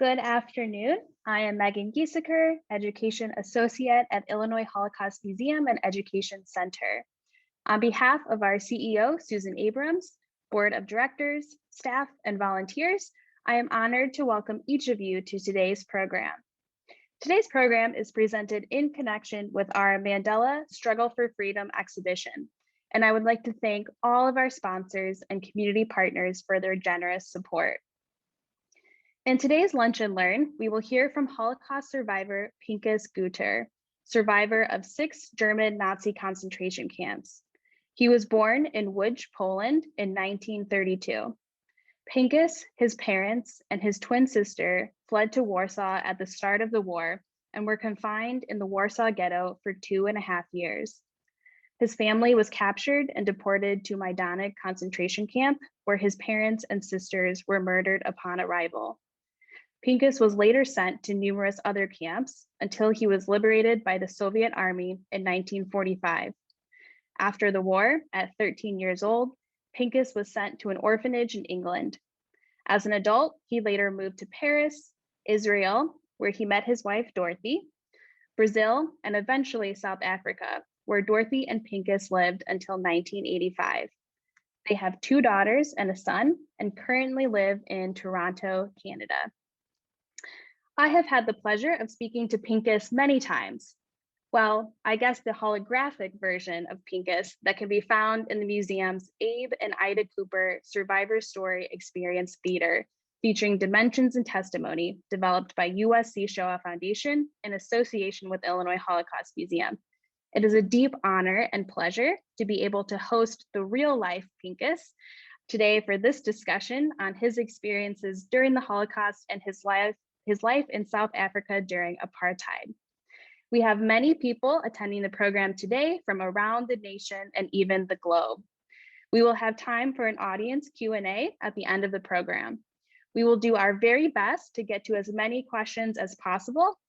Good afternoon. I am Megan Gieseker, Education Associate at Illinois Holocaust Museum and Education Center. On behalf of our CEO, Susan Abrams, Board of Directors, staff, and volunteers, I am honored to welcome each of you to today's program. Today's program is presented in connection with our Mandela Struggle for Freedom exhibition, and I would like to thank all of our sponsors and community partners for their generous support. In today's Lunch and Learn, we will hear from Holocaust survivor Pinchas Gutter, survivor of 6 German Nazi concentration camps. He was born in Łódź, Poland in 1932. Pinchas, his parents, and his twin sister fled to Warsaw at the start of the war and were confined in the Warsaw Ghetto for 2.5 years. His family was captured and deported to Majdanek concentration camp, where his parents and sisters were murdered upon arrival. Pinchas was later sent to numerous other camps until he was liberated by the Soviet Army in 1945. After the war, at 13 years old, Pinchas was sent to an orphanage in England. As an adult, he later moved to Paris, Israel, where he met his wife, Dorothy, Brazil, and eventually South Africa, where Dorothy and Pinchas lived until 1985. They have 2 daughters and a son, and currently live in Toronto, Canada. I have had the pleasure of speaking to Pinchas many times. Well, I guess the holographic version of Pinchas that can be found in the museum's Abe and Ida Cooper Survivor Story Experience Theater, featuring Dimensions and Testimony, developed by USC Shoah Foundation in association with Illinois Holocaust Museum. It is a deep honor and pleasure to be able to host the real-life Pinchas today for this discussion on his experiences during the Holocaust and his life in South Africa during apartheid. We have many people attending the program today from around the nation and even the globe. We will have time for an audience Q&A at the end of the program. We will do our very best to get to as many questions as possible,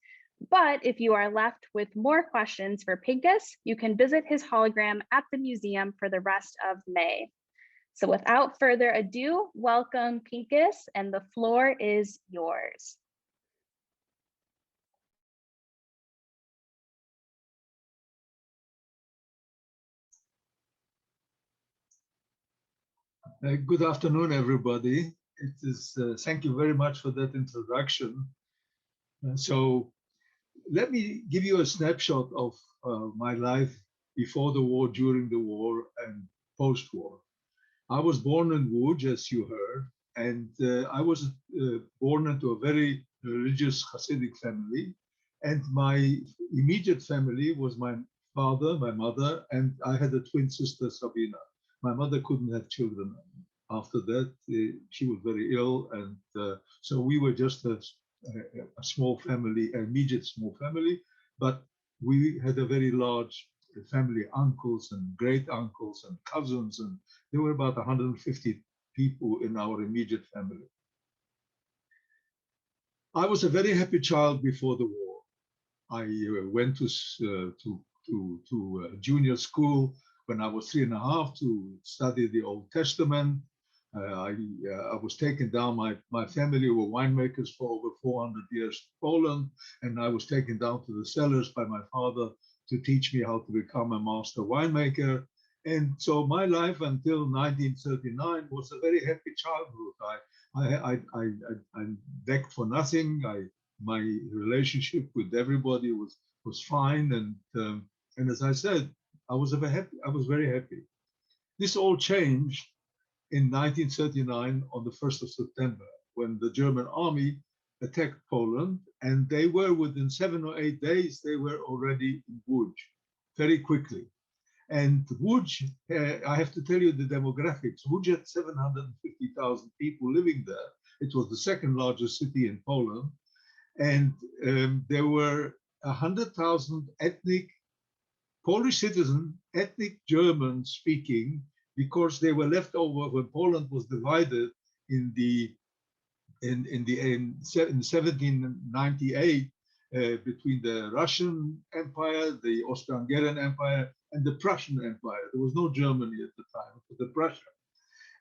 but if you are left with more questions for Pinchas, you can visit his hologram at the museum for the rest of May. So without further ado, welcome Pinchas, and the floor is yours. Good afternoon, everybody. It is, thank you very much for that introduction. So let me give you a snapshot of my life before the war, during the war, and post-war. I was born in Łódź, as you heard, and I was born into a very religious Hasidic family. And my immediate family was my father, my mother, and I had a twin sister, Sabina. My mother couldn't have children. After that, she was very ill, and so we were just a small family, an immediate small family, but we had a very large family, uncles and great uncles and cousins, and there were about 150 people in our immediate family. I was a very happy child before the war. I went to junior school when I was 3.5 to study the Old Testament. I was taken down, my family were winemakers for over 400 years in Poland, and I was taken down to the cellars by my father to teach me how to become a master winemaker. And so my life until 1939 was a very happy childhood. I begged for nothing. My relationship with everybody was fine, and as I said, I was very happy. This all changed in 1939 on the 1st of September, when the German army attacked Poland, and they were within 7 or 8 days, they were already in Łódź very quickly. And Łódź, I have to tell you the demographics. Łódź had 750,000 people living there. It was the 2nd largest city in Poland, and there were 100,000 ethnic Polish citizens, ethnic German speaking, because they were left over when Poland was divided in 1798 between the Russian Empire, the Austro-Hungarian Empire, and the Prussian Empire. There was no Germany at the time, it was the Prussia.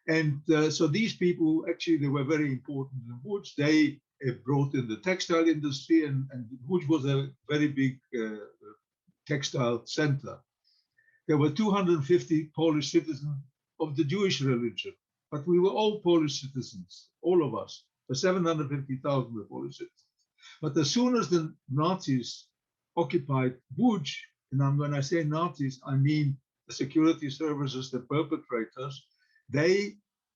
And so these people, actually, they were very important in Łódź. They brought in the textile industry, and which was a very big textile center. There were 250 Polish citizens of the Jewish religion, but we were all Polish citizens, all of us. The 750,000 were Polish citizens. But as soon as the Nazis occupied Łódź, and when I say Nazis, I mean the security services, the perpetrators,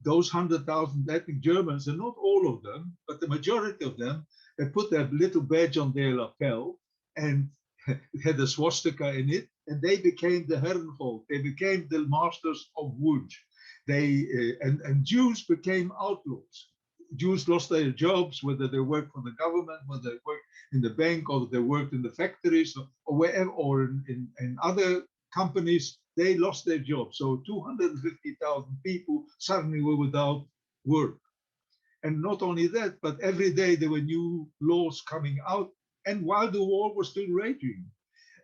those 100,000 ethnic Germans, and not all of them, but the majority of them, they put their little badge on their lapel and had a swastika in it, and they became the Herrenvolk. They became the masters of Łódź. And Jews became outlaws. Jews lost their jobs, whether they worked for the government, whether they worked in the bank, or they worked in the factories, or wherever, or in other companies. They lost their jobs. So 250,000 people suddenly were without work. And not only that, but every day there were new laws coming out, and while the war was still raging.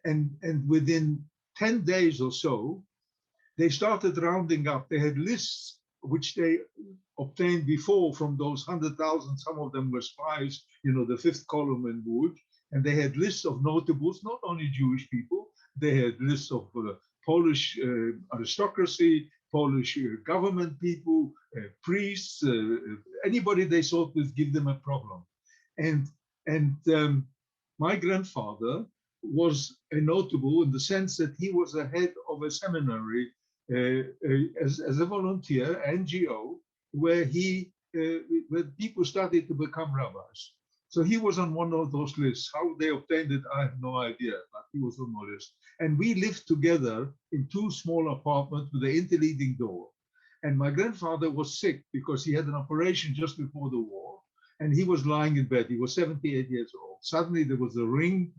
And within 10 days or so, they started rounding up. They had lists which they obtained before from those 100,000. Some of them were spies, the fifth column in Łódź. And they had lists of notables, not only Jewish people. They had lists of Polish aristocracy, Polish government people, priests, anybody they thought would give them a problem. And my grandfather was a notable in the sense that he was the head of a seminary as a volunteer, NGO, where where people started to become rabbis. So he was on one of those lists. How they obtained it, I have no idea, but he was on my list. And we lived together in two small apartments with an interleading door. And my grandfather was sick because he had an operation just before the war, and he was lying in bed. He was 78 years old. Suddenly there was a ring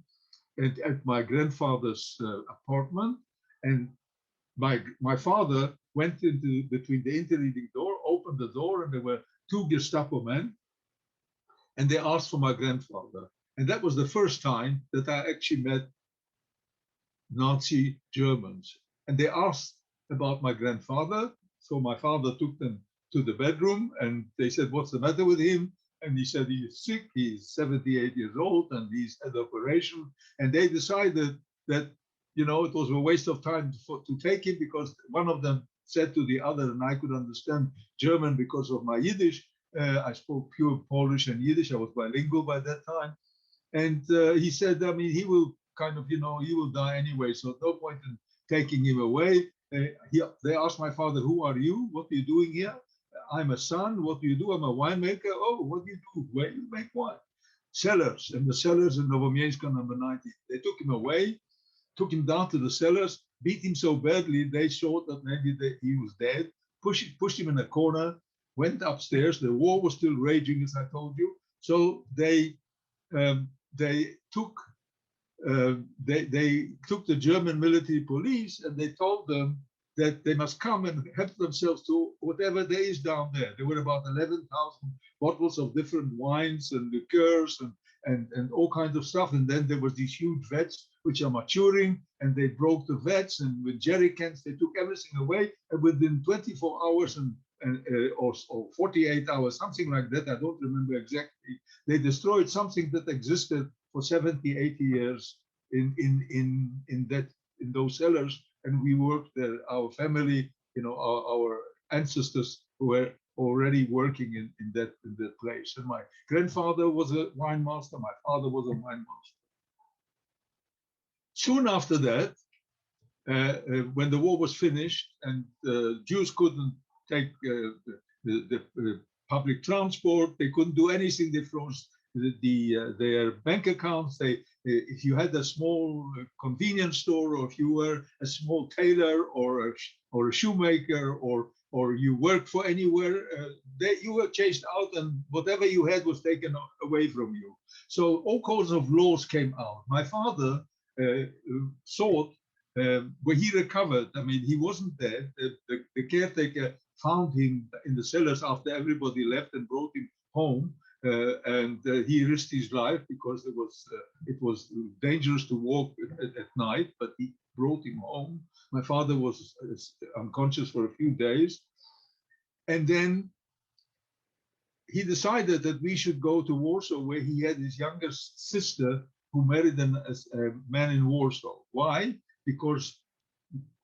at my grandfather's apartment, and my father went into between the interleading door, opened the door, and there were two Gestapo men, and they asked for my grandfather. And that was the first time that I actually met Nazi Germans. And they asked about my grandfather. So my father took them to the bedroom, and they said, "What's the matter with him?" And he said, "He's sick, he's 78 years old, and he's had an operation." And they decided that, it was a waste of time to take him, because one of them said to the other, and I could understand German because of my Yiddish. I spoke pure Polish and Yiddish. I was bilingual by that time. And he said, he will he will die anyway, so no point in taking him away. They asked my father, "Who are you? What are you doing here?" "I'm a son." "What do you do?" "I'm a winemaker." "Oh, what do you do?" "Where you make wine?" "Cellars." And the cellars in Nowomiejska number 90. They took him away, took him down to the cellars, beat him so badly they thought that maybe he was dead, pushed him in a corner, went upstairs. The war was still raging, as I told you. So they took the German military police, and they told them that they must come and help themselves to whatever there is down there. There were about 11,000 bottles of different wines and liqueurs and all kinds of stuff. And then there was these huge vats which are maturing, and they broke the vats, and with jerry cans they took everything away. And within 24 hours or 48 hours, something like that, I don't remember exactly, they destroyed something that existed for 70, 80 years in those cellars. And we worked there, our family, our ancestors were already working in that place. And my grandfather was a wine master, my father was a wine master. Soon after that, when the war was finished and Jews couldn't take the public transport, they couldn't do anything. They froze their bank accounts. If you had a small convenience store, or if you were a small tailor or a shoemaker, or you worked for anywhere, you were chased out, and whatever you had was taken away from you. So all kinds of laws came out. My father thought, when he recovered, he wasn't dead. The caretaker found him in the cellars after everybody left and brought him home. And he risked his life because it was dangerous to walk at night, but he brought him home. My father was unconscious for a few days. And then he decided that we should go to Warsaw, where he had his youngest sister who married a man in Warsaw. Why? Because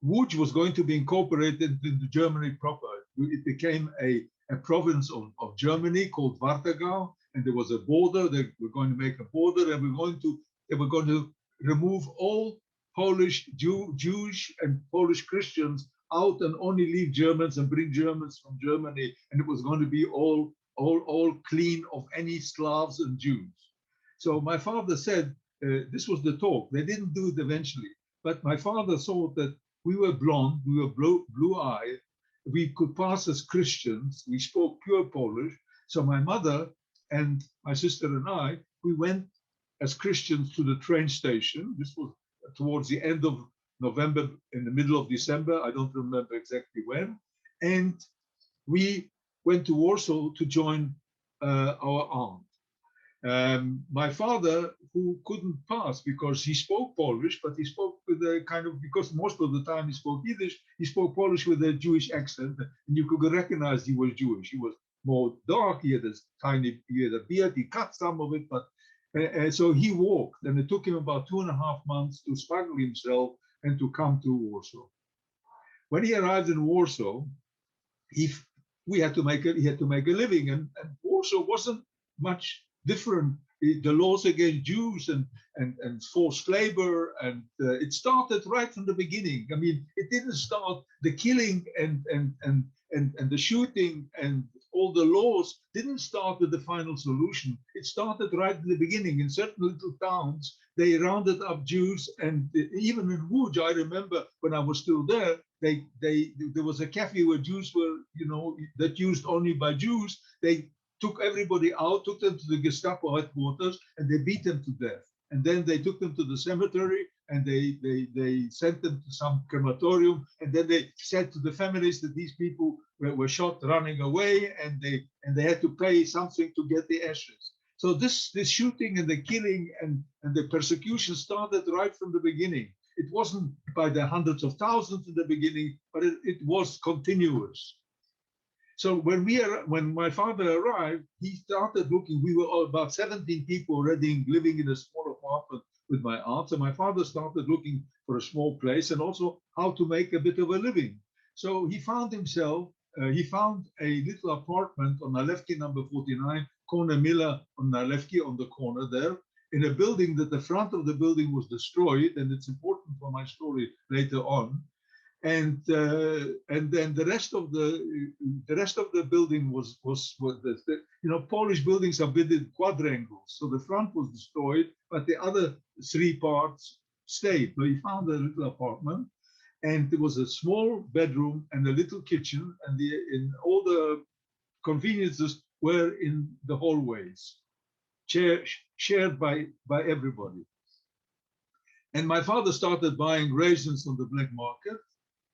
Łódź was going to be incorporated into Germany proper. It became a province of Germany called Warthegau, and there was a border. They were going to make a border, and they were going to remove all Polish Jewish and Polish Christians out, and only leave Germans and bring Germans from Germany, and it was going to be all clean of any Slavs and Jews. So my father said, this was the talk. They didn't do it eventually, but my father thought that we were blonde, we were blue-eyed, we could pass as Christians, we spoke pure Polish. So my mother and my sister and I, we went as Christians to the train station. This was towards the end of November, in the middle of December, I don't remember exactly when. And we went to Warsaw to join our aunt. My father, who couldn't pass because he spoke Polish, but he spoke with a kind of, because most of the time he spoke Yiddish, he spoke Polish with a Jewish accent, and you could recognize he was Jewish. He was more dark, he had a beard, he cut some of it, but so he walked, and it took him about 2.5 months to smuggle himself and to come to Warsaw. When he arrived in Warsaw, he had to make a living, and Warsaw wasn't much different. The laws against Jews and forced labor, and it started right from the beginning. I mean, it didn't start, the killing and the shooting and all the laws didn't start with the final solution. It started right in the beginning. In certain little towns, they rounded up Jews, and even in Łódź, I remember when I was still there, there was a cafe where Jews were, that used only by Jews. They took everybody out, took them to the Gestapo headquarters, and they beat them to death. And then they took them to the cemetery, and they sent them to some crematorium, and then they said to the families that these people were shot running away, and they had to pay something to get the ashes. So this shooting and the killing and the persecution started right from the beginning. It wasn't by the hundreds of thousands in the beginning, but it was continuous. So when my father arrived, he started looking. We were all about 17 people already living in a small apartment with my aunt. So my father started looking for a small place and also how to make a bit of a living. So he found a little apartment on Nalewki number 49, Corner Miller on Nalewki, on the corner there, in a building that the front of the building was destroyed, and it's important for my story later on. And then the rest of the building was Polish buildings are built in quadrangles, so the front was destroyed, but the other 3 parts stayed. So he found a little apartment, and there was a small bedroom and a little kitchen, and in all the conveniences were in the hallways, shared by everybody. And my father started buying raisins on the black market.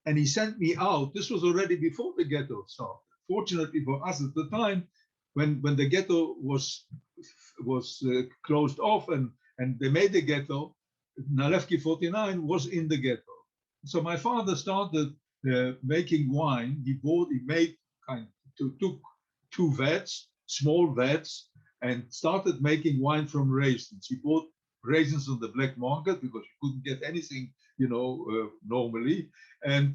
And he sent me out. This was already before the ghetto started. Fortunately for us at the time, when the ghetto was closed off and they made the ghetto, Nalewki 49 was in the ghetto. So my father started making wine. He took 2 vats, small vats, and started making wine from raisins. He bought raisins on the black market because you couldn't get anything, normally. And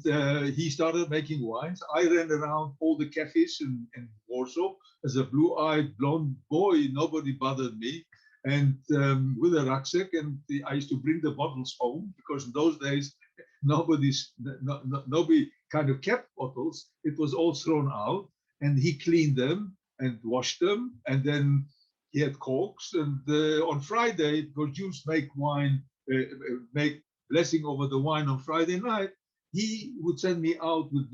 he started making wines. I ran around all the cafes in Warsaw as a blue-eyed blonde boy. Nobody bothered me. And with a rucksack, and I used to bring the bottles home, because in those days, nobody kind of kept bottles. It was all thrown out, and he cleaned them and washed them, and then he had corks. And on Friday, because Jews make wine, make blessing over the wine on Friday night, he would send me out with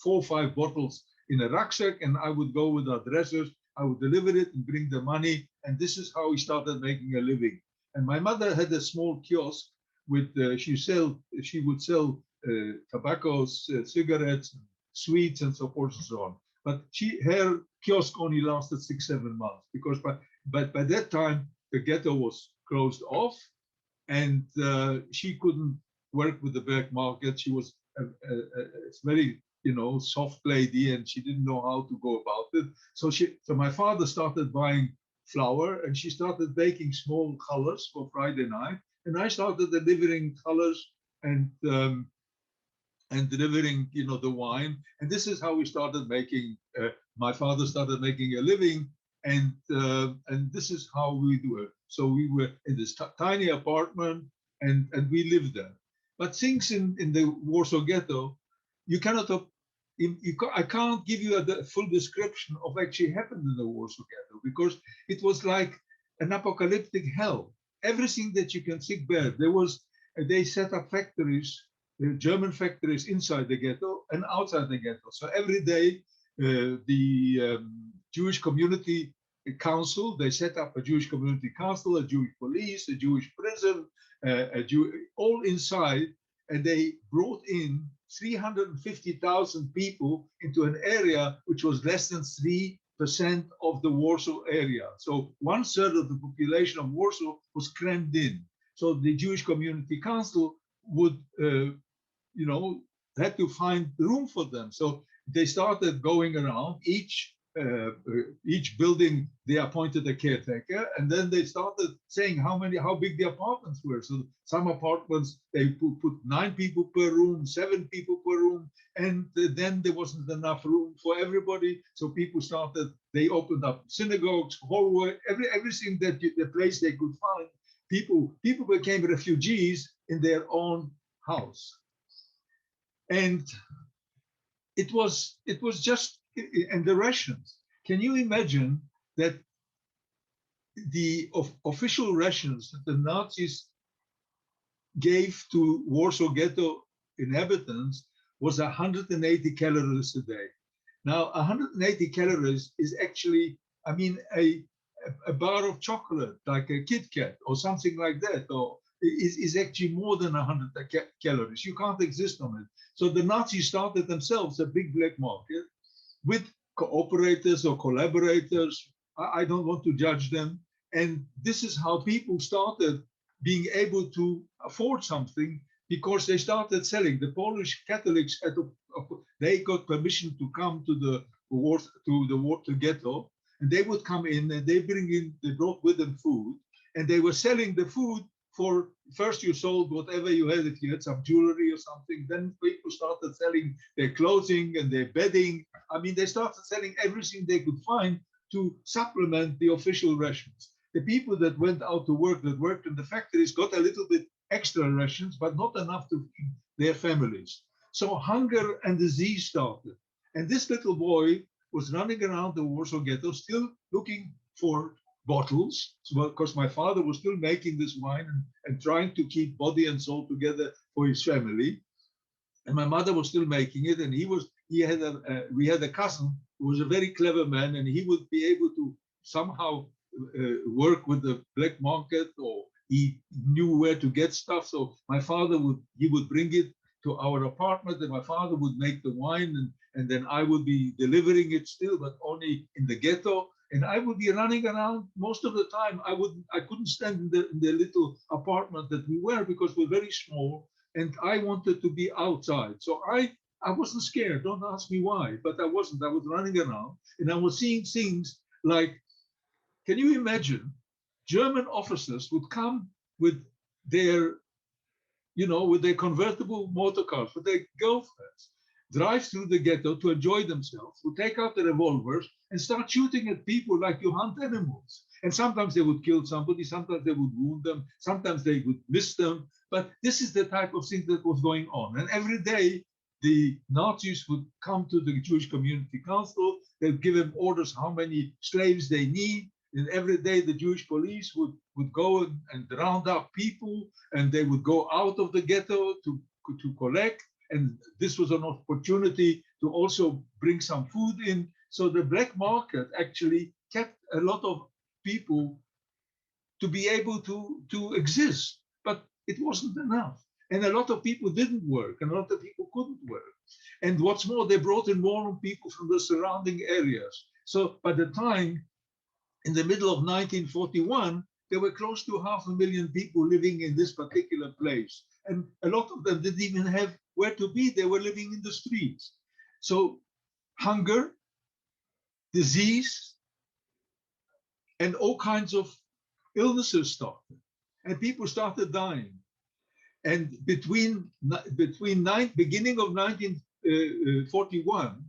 4 or 5 bottles in a rucksack, and I would go with addresses. I would deliver it and bring the money, and this is how he started making a living. And my mother had a small kiosk with she would sell tobaccos, cigarettes, sweets, and so forth and so on. But her kiosk only lasted 6-7 months, because by that time the ghetto was closed off, and she couldn't work with the black market. She was very soft lady, and she didn't know how to go about it. So my father started buying flour, and she started baking small challahs for Friday night, and I started delivering challahs and delivering, the wine. And this is how we started making. My father started making a living, and this is how we do it. So we were in this tiny apartment, and we lived there. But things in the Warsaw Ghetto, you cannot. I can't give you a full description of what actually happened in the Warsaw Ghetto, because it was like an apocalyptic hell. Everything that you can think there. They set up factories, German factories inside the ghetto and outside the ghetto. So every day, the Jewish community council, they set up a Jewish community council, a Jewish police, a Jewish prison, all inside, and they brought in 350,000 people into an area which was less than 3% of the Warsaw area. So 1/3 of the population of Warsaw was crammed in. So the Jewish Community Council would, had to find room for them. So they started going around each building. They appointed a caretaker, and then they started saying how big the apartments were. So some apartments they put 9 people per room, 7 people per room, and then there wasn't enough room for everybody. So people started. They opened up synagogues, hallway, everything that the place they could find. People became refugees in their own house, and it was just. And the rations. Can you imagine that the official rations that the Nazis gave to Warsaw Ghetto inhabitants was 180 calories a day? Now, 180 calories is actually, a bar of chocolate, like a Kit Kat or something like that, or is actually more than 100 calories. You can't exist on it. So the Nazis started themselves a big black market with cooperators or collaborators. I don't want to judge them. And this is how people started being able to afford something, because they started selling. The Polish Catholics, they got permission to come to the ghetto, and they would come in and they brought with them food, and they were selling the food. For first you sold whatever you had. If you had some jewelry or something, then people started selling their clothing and their bedding. They started selling everything they could find to supplement the official rations. The people that went out to work, that worked in the factories, got a little bit extra rations, but not enough to feed their families. So hunger and disease started. And this little boy was running around the Warsaw Ghetto, still looking for bottles, because my father was still making this wine and trying to keep body and soul together for his family, and my mother was still making it. And we had a cousin who was a very clever man, and he would be able to somehow work with the black market, or he knew where to get stuff. So my father would bring it to our apartment, and my father would make the wine, and then I would be delivering it still, but only in the ghetto. And I would be running around most of the time. I couldn't stand in the little apartment that we were, because we're very small, and I wanted to be outside. So I wasn't scared. Don't ask me why, but I wasn't. I was running around, and I was seeing things like, can you imagine? German officers would come with their, with their convertible motor cars, with their girlfriends, drive through the ghetto to enjoy themselves, would take out the revolvers and start shooting at people like you hunt animals. And sometimes they would kill somebody, sometimes they would wound them, sometimes they would miss them. But this is the type of thing that was going on. And every day, the Nazis would come to the Jewish Community Council. They'd give them orders how many slaves they need. And every day, the Jewish police would go and round up people, and they would go out of the ghetto to collect. And this was an opportunity to also bring some food in. So the black market actually kept a lot of people to be able to exist, but it wasn't enough. And a lot of people didn't work, and a lot of people couldn't work. And what's more, they brought in more people from the surrounding areas. So by the time, in the middle of 1941, there were close to 500,000 people living in this particular place. And a lot of them didn't even have where to be. They were living in the streets. So hunger, disease, and all kinds of illnesses started, and people started dying. And beginning of 1941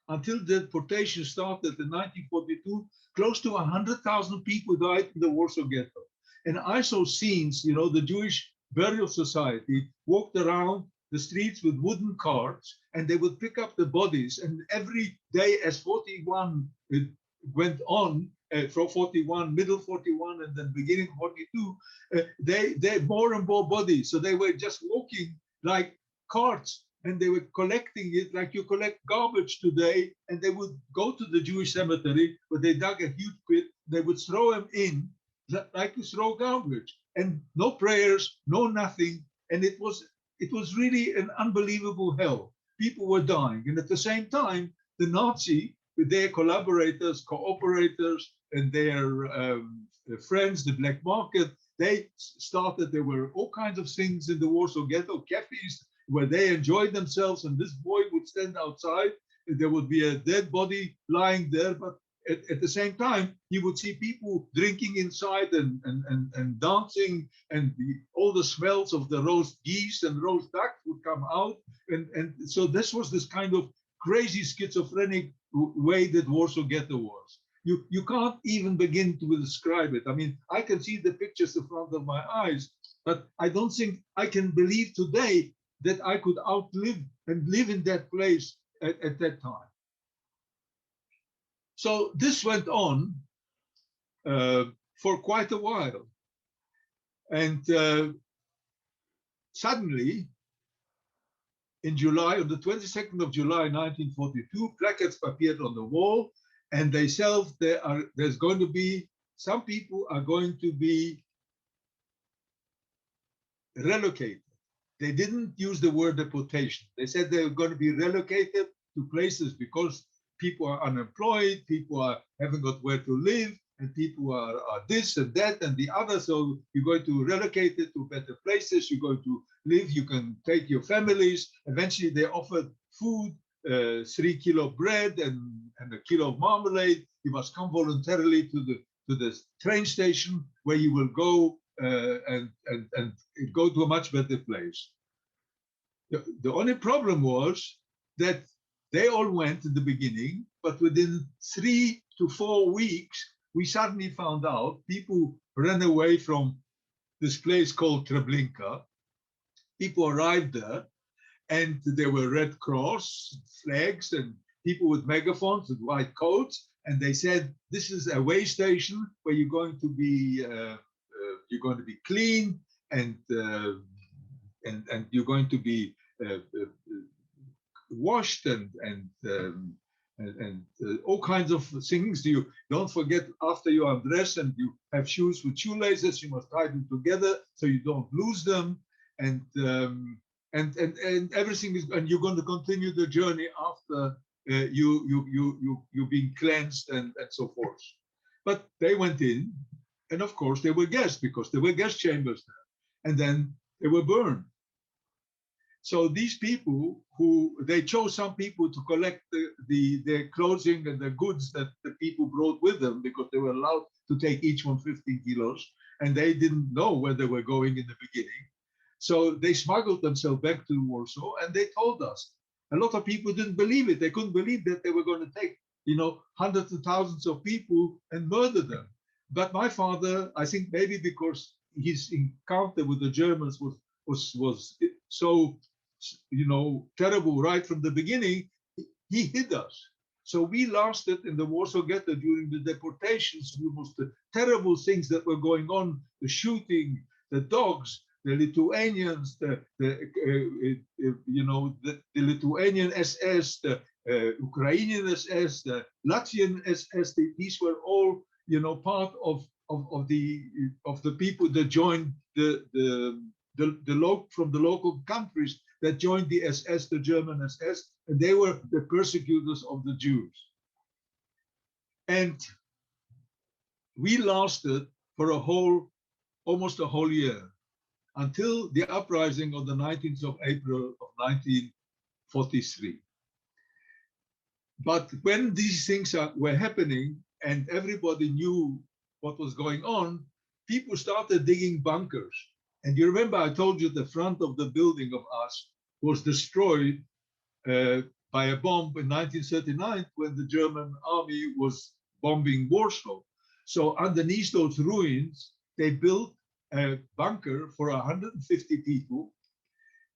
until the deportation started in 1942, close to 100,000 people died in the Warsaw Ghetto. And I saw scenes, the Jewish Burial Society walked around the streets with wooden carts, and they would pick up the bodies. And every day as 41 went on, from 41, middle 41, and then beginning 42, they more and more bodies. So they were just walking like carts, and they were collecting it like you collect garbage today. And they would go to the Jewish cemetery where they dug a huge pit. They would throw them in like you throw garbage, and no prayers, no nothing. And it was really an unbelievable hell. People were dying, and at the same time, the Nazi, with their collaborators, cooperators, and their friends, the black market, they started. There were all kinds of things in the Warsaw Ghetto, cafes where they enjoyed themselves, and this boy would stand outside. There would be a dead body lying there, but at the same time, you would see people drinking inside and dancing, and all the smells of the roast geese and roast duck would come out. And so this was this kind of crazy schizophrenic way that Warsaw Ghetto was. You can't even begin to describe it. I mean, I can see the pictures in front of my eyes, but I don't think I can believe today that I could outlive and live in that place at that time. So this went on for quite a while. And suddenly, in July, on the 22nd of July, 1942, placards appeared on the wall, and they said there's going to be, some people are going to be relocated. They didn't use the word deportation. They said they were going to be relocated to places because people are unemployed, people haven't got where to live, and people are this and that and the other. So you're going to relocate it to better places. You're going to live. You can take your families. Eventually, they offered food, 3 kilo bread and a kilo of marmalade. You must come voluntarily to the train station where you will go and go to a much better place. The only problem was that they all went in the beginning, but within 3 to 4 weeks, we suddenly found out people ran away from this place called Treblinka. People arrived there, and there were Red Cross flags and people with megaphones and white coats, and they said, "This is a way station where you're going to be clean, and you're going to be washed and all kinds of things. You don't forget, after you undress and you have shoes with shoelaces, you must tie them together so you don't lose them, and everything is, and you're going to continue the journey after you've been cleansed and so forth." But they went in, and of course they were guests, because there were guest chambers there, and then they were burned. So these people, they chose some people to collect their clothing and the goods that the people brought with them, because they were allowed to take each one 15 kilos, and they didn't know where they were going in the beginning. So they smuggled themselves back to Warsaw, and they told us. A lot of people didn't believe it. They couldn't believe that they were going to take, hundreds of thousands of people and murder them. But my father, I think maybe because his encounter with the Germans was so terrible right from the beginning, he hid us. So we lasted in the Warsaw Ghetto during the deportations. It was the terrible things that were going on: the shooting, the dogs, the Lithuanians, the Lithuanian SS, the Ukrainian SS, the Latvian SS. These were all part of the people that joined from the local countries that joined the SS, the German SS, and they were the persecutors of the Jews. And we lasted for almost a whole year, until the uprising of the 19th of April of 1943. But when these things were happening and everybody knew what was going on, people started digging bunkers. And you remember I told you the front of the building of us was destroyed by a bomb in 1939 when the German army was bombing Warsaw. So underneath those ruins, they built a bunker for 150 people,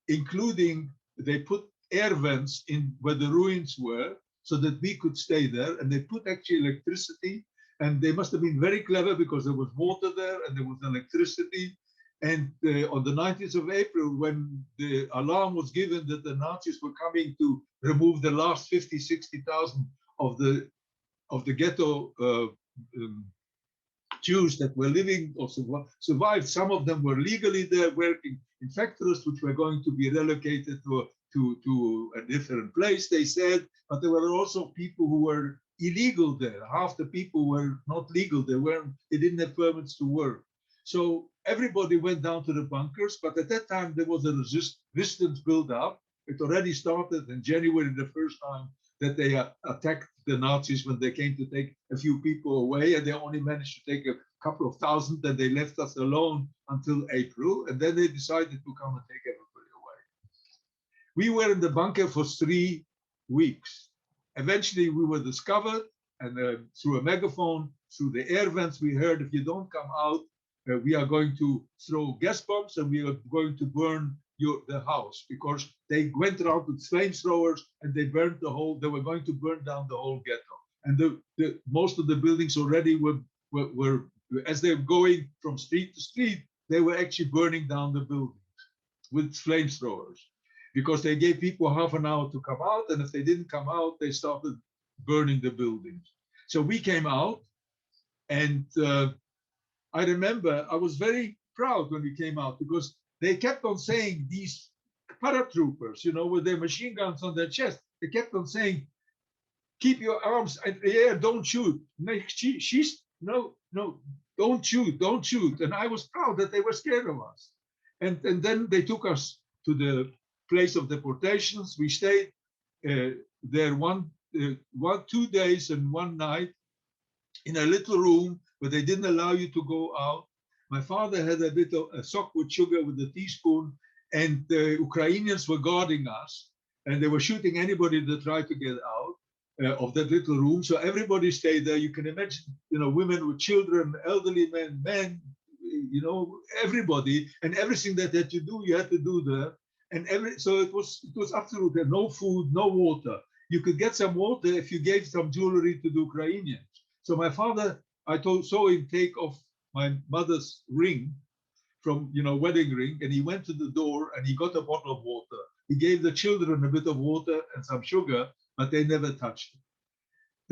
including they put air vents in where the ruins were so that we could stay there. And they put actually electricity, and they must have been very clever because there was water there and there was electricity. And on the 19th of April, when the alarm was given that the Nazis were coming to remove the last 50, 60,000 of the ghetto Jews that were living or survived, some of them were legally there working in factories, which were going to be relocated to a different place, they said, but there were also people who were illegal there. Half the people were not legal. They didn't have permits to work. So everybody went down to the bunkers, but at that time there was a resistance built up. It already started in January, the first time that they attacked the Nazis when they came to take a few people away, and they only managed to take a couple of thousand, and they left us alone until April, and then they decided to come and take everybody away. We were in the bunker for 3 weeks. Eventually we were discovered, and through a megaphone, through the air vents, we heard, if you don't come out, we are going to throw gas bombs and we are going to burn the house, because they went around with flamethrowers and they burned they were going to burn down the whole ghetto. And most of the buildings already were, as they were going from street to street, they were actually burning down the buildings with flamethrowers, because they gave people half an hour to come out, and if they didn't come out, they started burning the buildings. So we came out, and I remember I was very proud when we came out, because they kept on saying, these paratroopers, with their machine guns on their chest, they kept on saying, keep your arms in the air, don't shoot. No, don't shoot, don't shoot. And I was proud that they were scared of us. And then they took us to the place of deportations. We stayed there 2 days and 1 night in a little room where they didn't allow you to go out. My father had a bit of a sock with sugar with a teaspoon, and the Ukrainians were guarding us, and they were shooting anybody that tried to get out of that little room. So everybody stayed there. You can imagine, women with children, elderly men, everybody, and everything that you do, you had to do there. And so it was absolutely no food, no water. You could get some water if you gave some jewelry to the Ukrainians. So my father, saw him take off my mother's ring from, wedding ring, and he went to the door and he got a bottle of water. He gave the children a bit of water and some sugar, but they never touched it.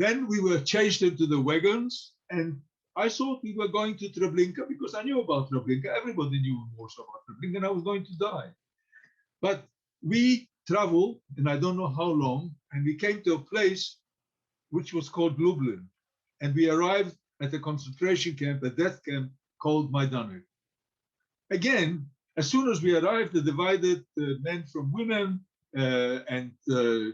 Then we were chased into the wagons, and I thought we were going to Treblinka, because I knew about Treblinka. Everybody knew in Warsaw about Treblinka, and I was going to die. But we traveled, and I don't know how long, and we came to a place which was called Lublin. And we arrived at a concentration camp, a death camp called Majdanek. Again, as soon as we arrived, they divided men from women and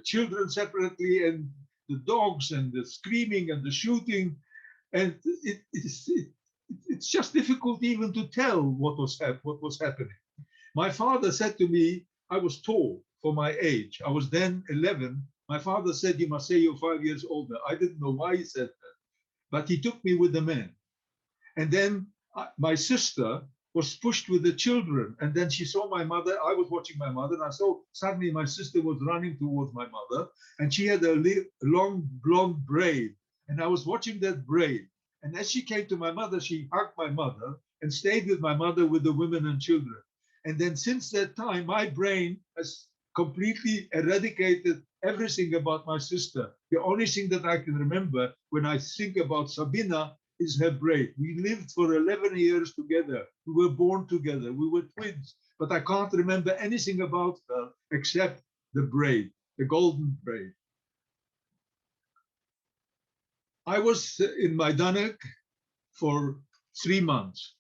children separately, and the dogs and the screaming and the shooting. And it's just difficult even to tell what was happening. My father said to me, I was tall for my age. I was then 11. My father said, you must say you're 5 years older. I didn't know why he said that, but he took me with the men. And then my sister was pushed with the children. And then she saw my mother. I was watching my mother, and I saw suddenly my sister was running towards my mother, and she had a long blonde braid. And I was watching that braid. And as she came to my mother, she hugged my mother and stayed with my mother with the women and children. And then since that time, my brain has completely eradicated everything about my sister. The only thing that I can remember when I think about Sabina is her braid. We lived for 11 years together. We were born together. We were twins. But I can't remember anything about her except the braid, the golden braid. I was in Majdanek for 3 months.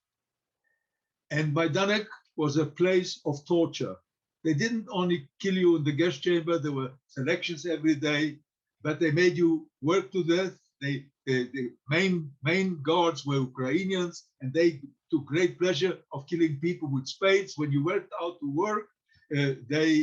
And Majdanek was a place of torture. They didn't only kill you in the gas chamber, there were selections every day, but they made you work to death. The main guards were Ukrainians, and they took great pleasure of killing people with spades. When you went out to work, if they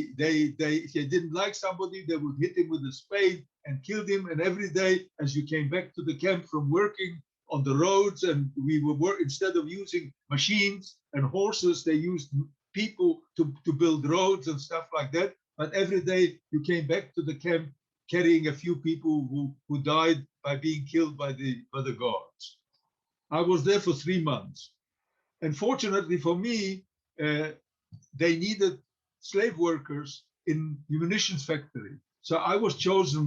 didn't like somebody, they would hit him with a spade and kill him. And every day, as you came back to the camp from working on the roads, and we were instead of using machines and horses, they used people to build roads and stuff like that. But every day you came back to the camp carrying a few people who died by being killed by the guards. I was there for 3 months. And fortunately for me, they needed slave workers in munitions factory. So I was chosen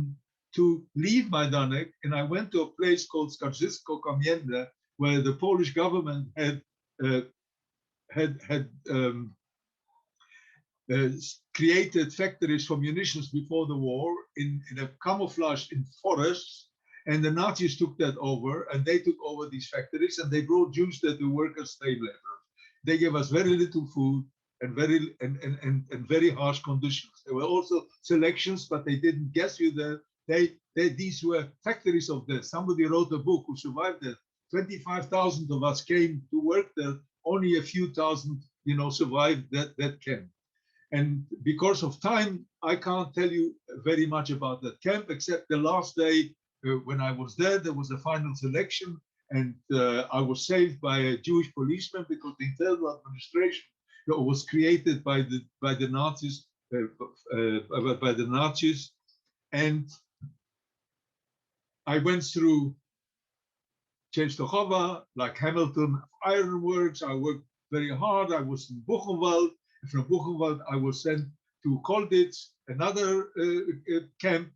to leave Majdanek, and I went to a place called Skarżysko-Kamienne, where the Polish government had created factories for munitions before the war in a camouflage in forests, and the Nazis took that over, and they took over these factories, and they brought Jews there to work as slave laborers. They gave us very little food and very harsh conditions. There were also selections, but they didn't guess you there. These were factories of death. Somebody wrote a book who survived that. 25,000 of us came to work there. Only a few thousand, survived that camp. And because of time, I can't tell you very much about that camp, except the last day when I was there was a final selection, and I was saved by a Jewish policeman because the internal administration was created by the Nazis, and I went through Częstochowa, like Hamilton Ironworks. I worked very hard. I was in Buchenwald. From Buchenwald, I was sent to Kolditz, another camp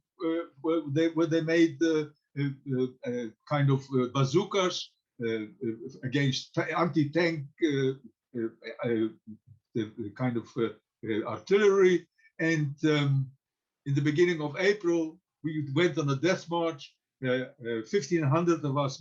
where they made kind of bazookas against anti-tank kind of artillery. And in the beginning of April, we went on a death march. 1,500 of us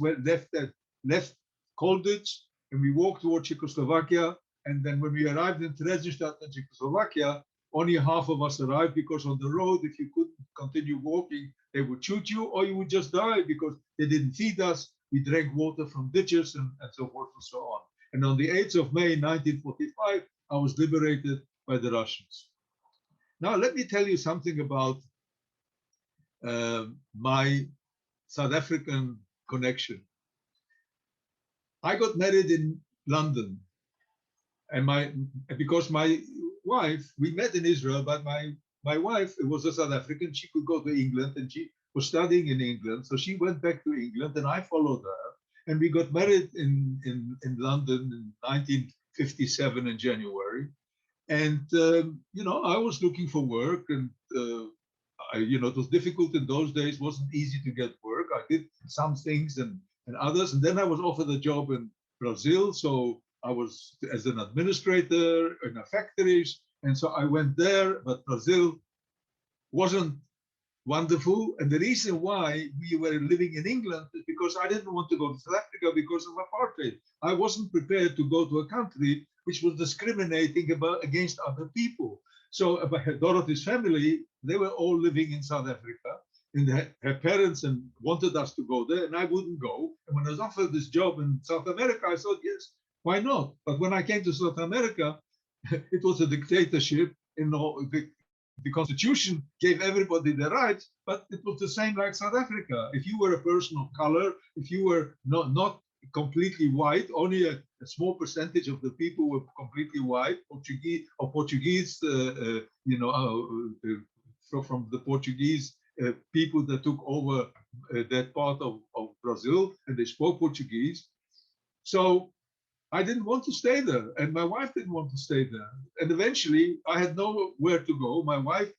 left Kolditz, and we walked towards Czechoslovakia. And then when we arrived in Theresienstadt in Czechoslovakia, only half of us arrived, because on the road, if you couldn't continue walking, they would shoot you, or you would just die because they didn't feed us. We drank water from ditches and so forth and so on. And on the 8th of May, 1945, I was liberated by the Russians. Now, let me tell you something about my South African connection. I got married in London. And because my wife, we met in Israel, but my wife was a South African. She could go to England, and she was studying in England. So she went back to England, and I followed her. And we got married in London in 1957 in January. And, I was looking for work, and, it was difficult in those days. It wasn't easy to get work. I did some things and others. And then I was offered a job in Brazil. So I was as an administrator in a factories. And so I went there, but Brazil wasn't wonderful. And the reason why we were living in England is because I didn't want to go to South Africa because of apartheid. I wasn't prepared to go to a country which was discriminating against other people. So Dorothy's family, they were all living in South Africa, and her parents wanted us to go there, and I wouldn't go. And when I was offered this job in South America, I thought, yes, why not? But when I came to South America, it was a dictatorship. The constitution gave everybody the rights, but it was the same like South Africa. If you were a person of color, if you were not completely white, only a small percentage of the people were completely white, Portuguese, from the Portuguese people that took over that part of Brazil, and they spoke Portuguese. So I didn't want to stay there, and my wife didn't want to stay there. And eventually, I had nowhere to go. My wife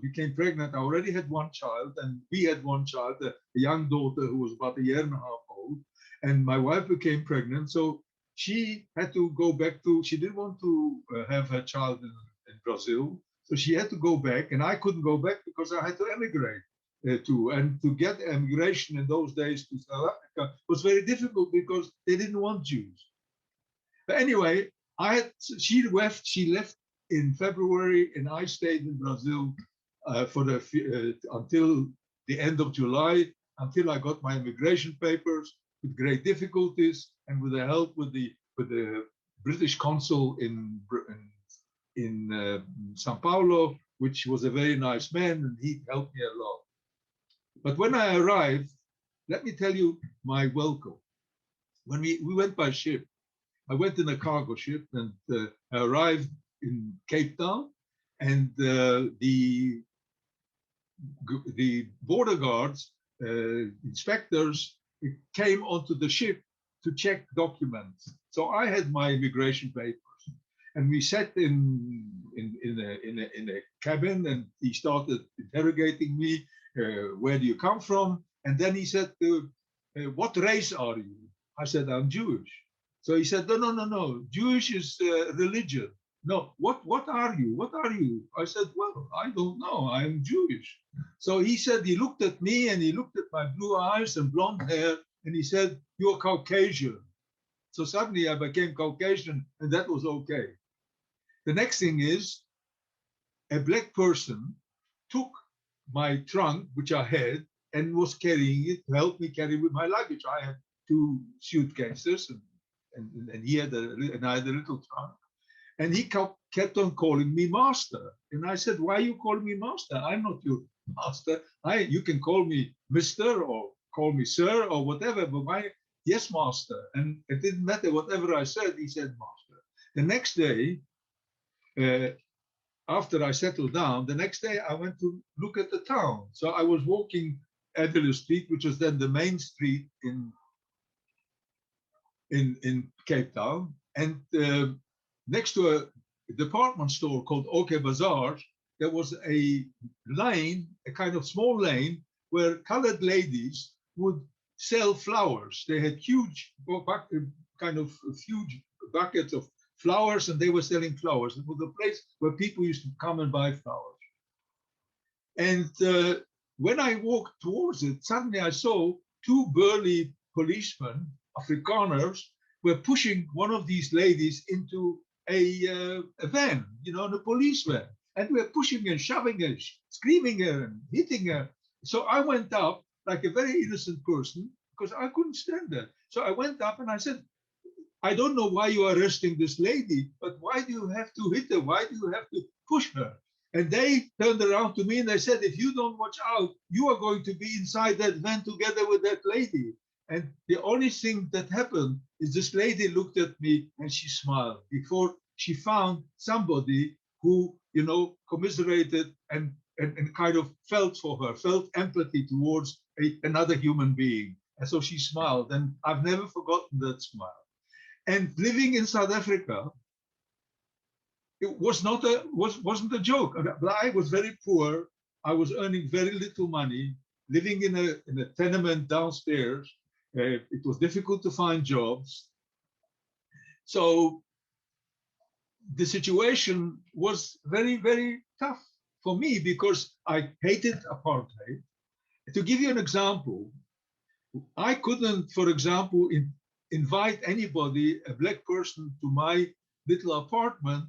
became pregnant. I already had one child, and we had one child, a young daughter who was about 1.5 years old. And my wife became pregnant, so she had to go back to. She didn't want to have her child in Brazil, so she had to go back, and I couldn't go back because I had to emigrate. And to get immigration in those days to South Africa was very difficult because they didn't want Jews. But anyway, she left in February, and I stayed in Brazil until the end of July until I got my immigration papers with great difficulties and with the help with the British consul in Sao Paulo, which was a very nice man, and he helped me a lot. But when I arrived, let me tell you my welcome. When we went by ship, I went in a cargo ship and I arrived in Cape Town, and the border guards, inspectors came onto the ship to check documents. So I had my immigration papers, and we sat in a cabin, and he started interrogating me. Where do you come from? And then he said, what race are you? I said, I'm Jewish. So he said, no. Jewish is religion. No, what are you? What are you? I said, well, I don't know. I am Jewish. So he said, he looked at me and he looked at my blue eyes and blonde hair, and he said, you're Caucasian. So suddenly I became Caucasian, and that was okay. The next thing is, a black person took my trunk, which I had, and was carrying it to help me carry with my luggage. I had 2 suitcases, and he had and I had a little trunk. And he kept on calling me master. And I said, why are you calling me master? I'm not your master. You can call me Mr. or call me sir or whatever, but yes, master. And it didn't matter whatever I said, he said master. The next day, after I settled down, the next day I went to look at the town. So I was walking Adelaide Street, which was then the main street in Cape Town. And next to a department store called OK Bazaar, there was a lane, a kind of small lane, where colored ladies would sell flowers. They had huge buckets of flowers, and they were selling flowers. It was a place where people used to come and buy flowers. And when I walked towards it, suddenly I saw 2 burly policemen, Afrikaners, were pushing one of these ladies into a van, a police van. And we were pushing her, shoving her, screaming her, and hitting her. So I went up like a very innocent person, because I couldn't stand that. So I went up and I said, I don't know why you are arresting this lady, but why do you have to hit her? Why do you have to push her? And they turned around to me and they said, if you don't watch out, you are going to be inside that van together with that lady. And the only thing that happened is this lady looked at me and she smiled before she found somebody who, commiserated and kind of felt for her, felt empathy towards another human being. And so she smiled, and I've never forgotten that smile. And living in South Africa, it wasn't a joke. I was very poor. I was earning very little money, living in a tenement downstairs. It was difficult to find jobs. So the situation was very, very tough for me because I hated apartheid. To give you an example, I couldn't, for example, invite anybody, a black person, to my little apartment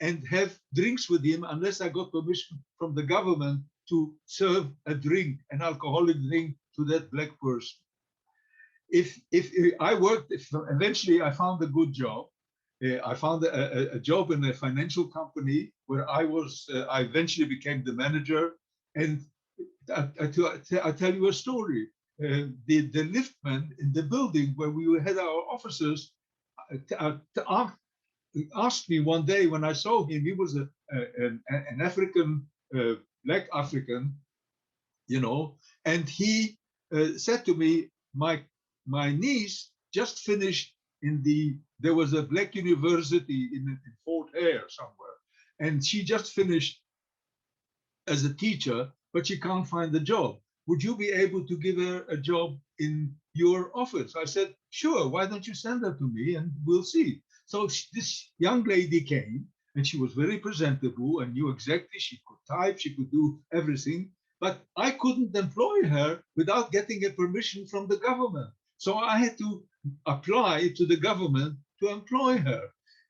and have drinks with him unless I got permission from the government to serve a drink, an alcoholic drink, to that black person. If eventually I found a good job. I found a job in a financial company where I eventually became the manager. And I tell you a story. The liftman in the building where we had our offices asked me one day when I saw him. He was an African, black African, and he said to me, my niece just finished there was a black university in Fort Hare somewhere, and she just finished as a teacher, but she can't find a job. Would you be able to give her a job in your office? I said, sure, why don't you send her to me and we'll see. So this young lady came, and she was very presentable and knew exactly, she could type, she could do everything, but I couldn't employ her without getting a permission from the government. So I had to apply to the government to employ her.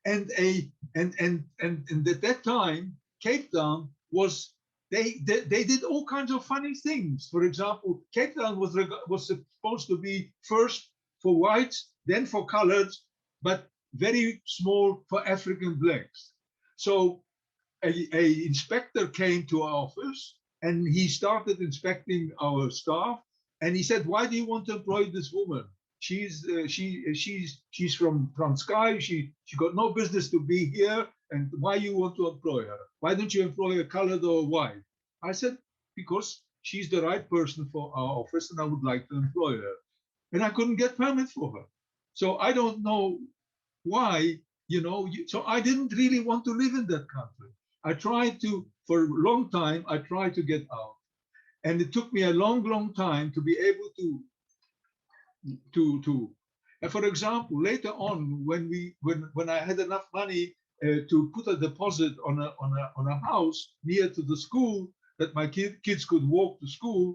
And at that time, Cape Town was they did all kinds of funny things. For example, Cape Town was supposed to be first for whites, then for coloreds, but very small for African blacks. So a inspector came to our office and he started inspecting our staff. And he said, "Why do you want to employ this woman? She's from Transkei. She got no business to be here. And why you want to employ her? Why don't you employ a colored or a white?" I said, "Because she's the right person for our office, and I would like to employ her." And I couldn't get permit for her. So I don't know why, so I didn't really want to live in that country. I tried to, for a long time, I tried to get out. And it took me a long, long time to be able and for example, later on, when I had enough money to put a deposit on a house near to the school that my kids could walk to school,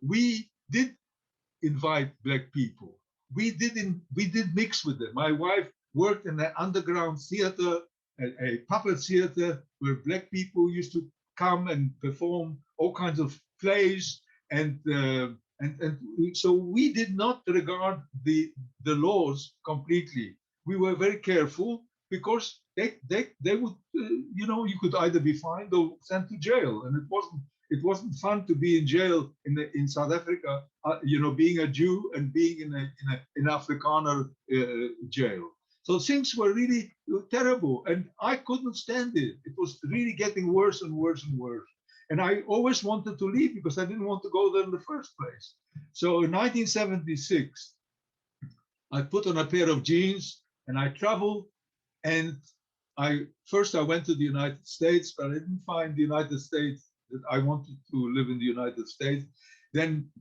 we did invite black people. We did mix with them. My wife worked in an underground theater, a puppet theater, where black people used to come and perform all kinds of plays, and so we did not regard the laws completely. We were very careful because they would, you could either be fined or sent to jail, and it wasn't fun to be in jail in South Africa, being a Jew and being in an Afrikaner jail. So things were really terrible, and I couldn't stand it. It was really getting worse and worse and worse. And I always wanted to leave because I didn't want to go there in the first place. So in 1976, I put on a pair of jeans and I traveled. And first I went to the United States, but I didn't find the United States that I wanted to live in the United States. Then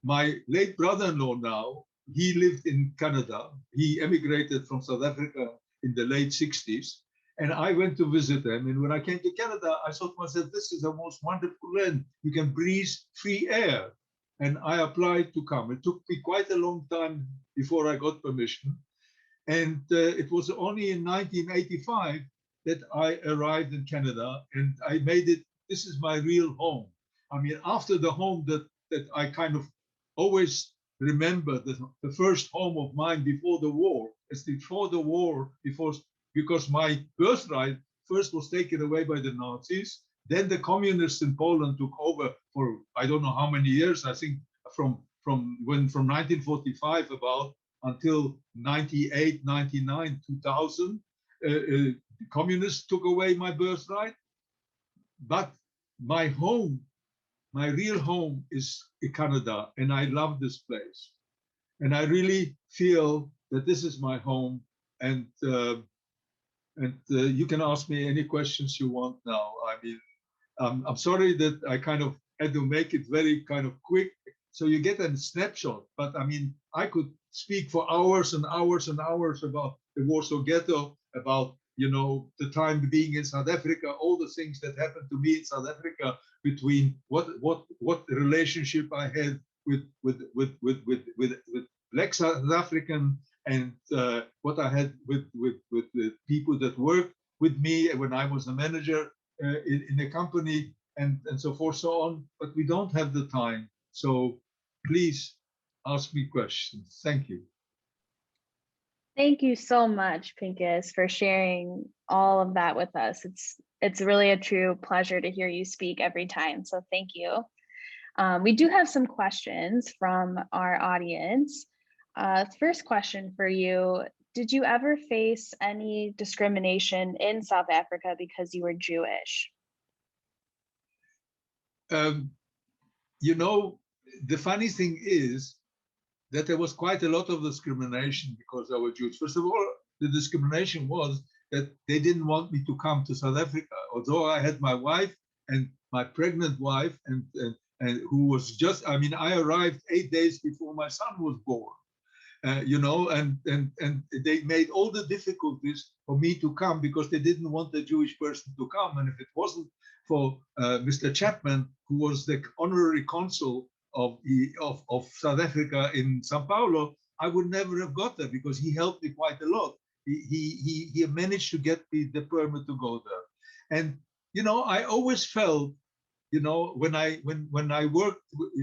my late brother-in-law now, he lived in Canada. He emigrated from South Africa in the late 60s. And I went to visit him. And when I came to Canada, I thought to myself, this is the most wonderful land. You can breathe free air. And I applied to come. It took me quite a long time before I got permission. And it was only in 1985 that I arrived in Canada, and I made it, this is my real home. I mean, after the home that I kind of always remember, the first home of mine before the war, it's before the war, because my birthright first was taken away by the Nazis. Then the communists in Poland took over for I don't know how many years. I think from 1945 about until 98, 99, 2000. The communists took away my birthright. But my home, my real home is in Canada, and I love this place. And I really feel that this is my home. And you can ask me any questions you want now. I mean, I'm sorry that I kind of had to make it very kind of quick, so you get a snapshot. But I mean, I could speak for hours and hours and hours about the Warsaw Ghetto, about the time being in South Africa, all the things that happened to me in South Africa, between what relationship I had with Black South African, and what I had with the people that worked with me when I was a manager in a company, and so forth, so on. But we don't have the time, so please ask me questions. Thank you. Thank you so much, Pinchas, for sharing all of that with us. It's really a true pleasure to hear you speak every time, so thank you. We do have some questions from our audience. First question for you, did you ever face any discrimination in South Africa because you were Jewish? The funny thing is that there was quite a lot of discrimination because I was Jewish. First of all, the discrimination was that they didn't want me to come to South Africa, although I had my wife and my pregnant wife, and who was just, I mean, I arrived 8 days before my son was born. And they made all the difficulties for me to come because they didn't want a Jewish person to come. And if it wasn't for Mr. Chapman, who was the honorary consul of South Africa in Sao Paulo, I would never have got there because he helped me quite a lot. He managed to get me the permit to go there. And I always felt, when I worked,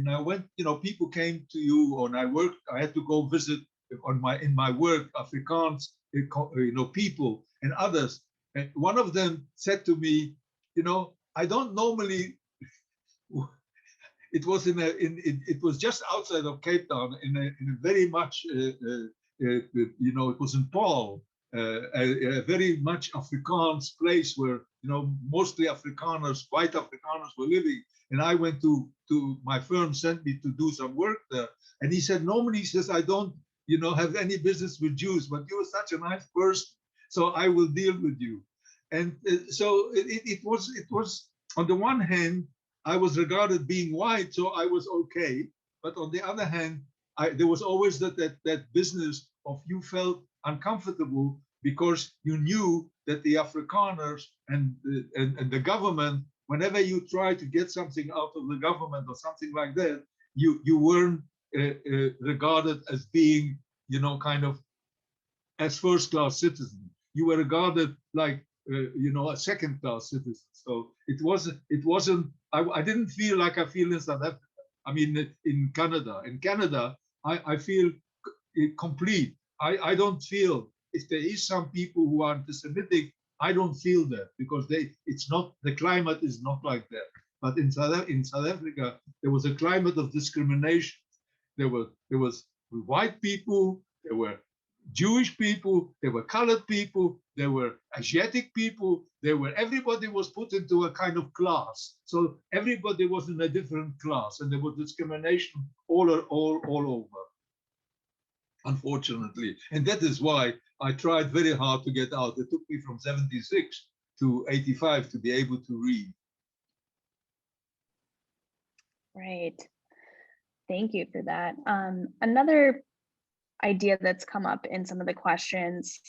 I went, people came to you, or I worked, I had to go visit in my work, Afrikaans, people and others. And one of them said to me, I don't normally, it was it was just outside of Cape Town in a very much, it was in Paul, a very much Afrikaans place where, mostly Afrikaners, white Afrikaners were living. And I went to my firm sent me to do some work there. And he said, normally, he says, I don't, have any business with Jews, but you are such a nice person, so I will deal with you. And so it was, on the one hand, I was regarded being white, so I was okay. But on the other hand, there was always that business of you felt uncomfortable because you knew that the Afrikaners and the government, whenever you try to get something out of the government or something like that, you weren't regarded as being, kind of as first-class citizen. You were regarded like, a second-class citizen. So it wasn't. I didn't feel like I feel in South Africa. I mean, in Canada. In Canada, I feel complete. I don't feel, if there is some people who are anti-Semitic, I don't feel that, because it's not, the climate is not like that. But in South Africa, there was a climate of discrimination. There was white people, there were Jewish people, there were colored people, there were Asiatic people, everybody was put into a kind of class. So everybody was in a different class, and there was discrimination all over, unfortunately. And that is why I tried very hard to get out. It took me from 76 to 85 to be able to read. Right. Thank you for that. Another idea that's come up in some of the questions,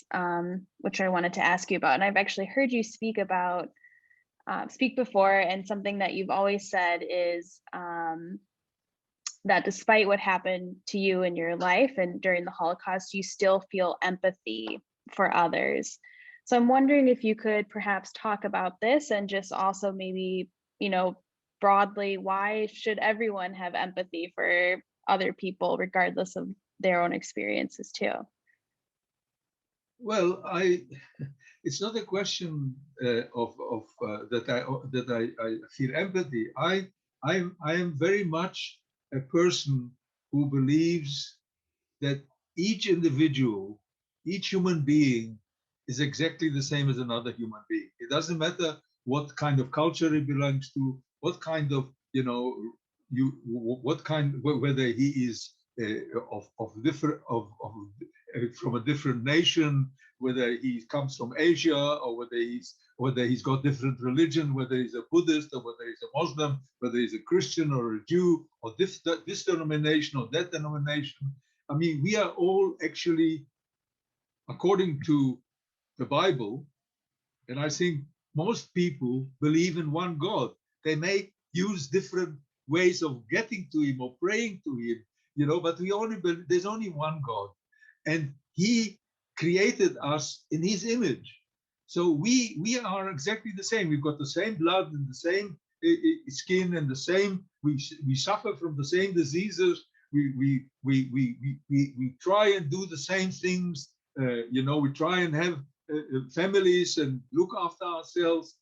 which I wanted to ask you about, and I've actually heard you speak before, and something that you've always said is that despite what happened to you in your life and during the Holocaust, you still feel empathy for others. So I'm wondering if you could perhaps talk about this, and just also maybe, broadly, why should everyone have empathy for other people, regardless of their own experiences too? Well, it's not a question that I feel empathy. I am very much a person who believes that each individual, each human being, is exactly the same as another human being. It doesn't matter what kind of culture he belongs to, what kind of, whether he is from a different nation, whether he comes from Asia, or whether he's got different religion, whether he's a Buddhist or whether he's a Muslim, whether he's a Christian or a Jew, or this denomination or that denomination. I mean, we are all actually, according to the Bible, and I think most people believe in one God. They may use different ways of getting to him or praying to him, but there's only one God. And he created us in his image. So we are exactly the same. We've got the same blood and the same skin and the same, we suffer from the same diseases. We try and do the same things. We try and have families and look after ourselves.